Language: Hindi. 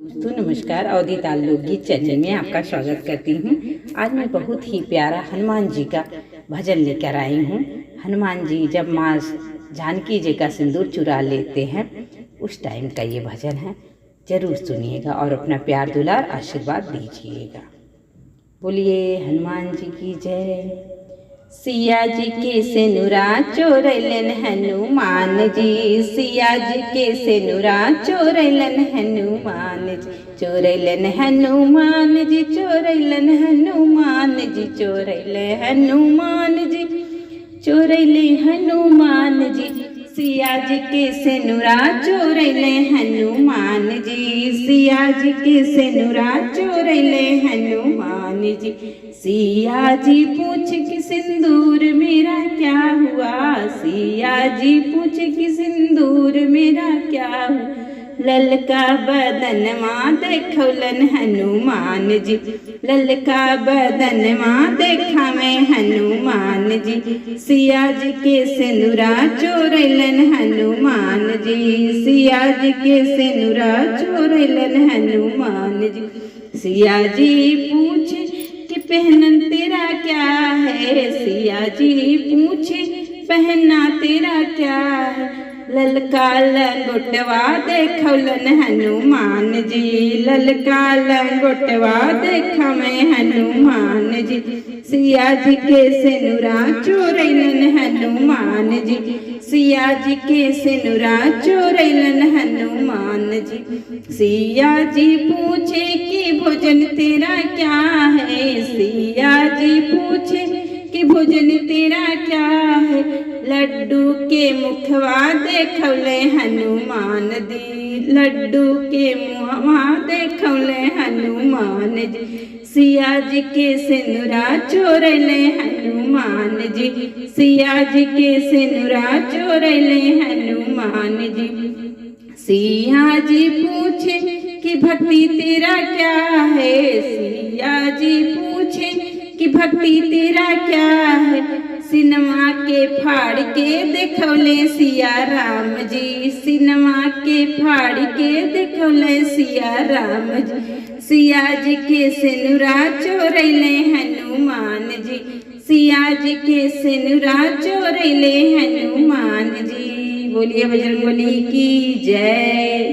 दोस्तों नमस्कार, अवधि लोकगीत चैनल में आपका स्वागत करती हूँ। आज मैं बहुत ही प्यारा हनुमान जी का भजन लेकर आई हूँ। हनुमान जी जब माँ जानकी जी का सिंदूर चुरा लेते हैं उस टाइम का ये भजन है। जरूर सुनिएगा और अपना प्यार दुलार आशीर्वाद दीजिएगा। बोलिए हनुमान जी की जय। सिया जी के सिनुरा चोरैलन हनुमान जी, सिया जी के सिनुरा चोरैलन हनुमान जी, चोरैलन हनुमान जी, चोरैलन हनुमान जी, चोरैले हनुमान जी, चोरैले हनुमान जी, सिया जी के सिनुरा चोरैले हनुमान जी, सिया जी के सिनुरा चोरैले हनुमान जी। सिया जी पूछ कि सिंदूर मेरा क्या हुआ, सिया जी पूछ कि सिंदूर मेरा क्या हुआ, ललका बदनमा देखौलन हनुमान जी, ललका बदनमा देखा मैं हनुमान जी, सिया जी के सिनुरा चोरैलन हनुमान जी, सिया जी के सिनुरा चोरैलन हनुमान जी। सिया जी पूछे कि पहनन तेरा क्या है, सिया जी पूछे पहनना तेरा क्या है, ललका लंगोटवा देखौलन हनुमान जी, ललका लंगोटवा देखा मैं हनुमान जी, सिया जी के सिनुरा चोरैलन हनुमान जी, सिया जी के सिनुरा चोरैलन हनुमान जी। सिया जी पूछे कि भोजन तेरा क्या है, सिया जी पूछे कि भोजन तेरा क्या है, लड्डू के मुखवा देखौले हनुमान जी, लड्डू के मुहवा देखौले हनुमान जी, सिया जी के सिनुरा चोरैले हनुमान जी, सिया जी के सिनुरा चोरैले हनुमान जी। सिया जी पूछे कि भक्ति तेरा क्या है, सिया जी पूछे कि भक्ति तेरा क्या है, सिनमा के फाड़ के देखौले सिया राम जी, सिनमा के फाड़ के देखौले सिया राम जी, सिया जी के सिनुरा चोरैले हनुमान जी, सिया जी के सिनुरा चोरैले हनुमान जी। बोलिए बजरंगबली की जय।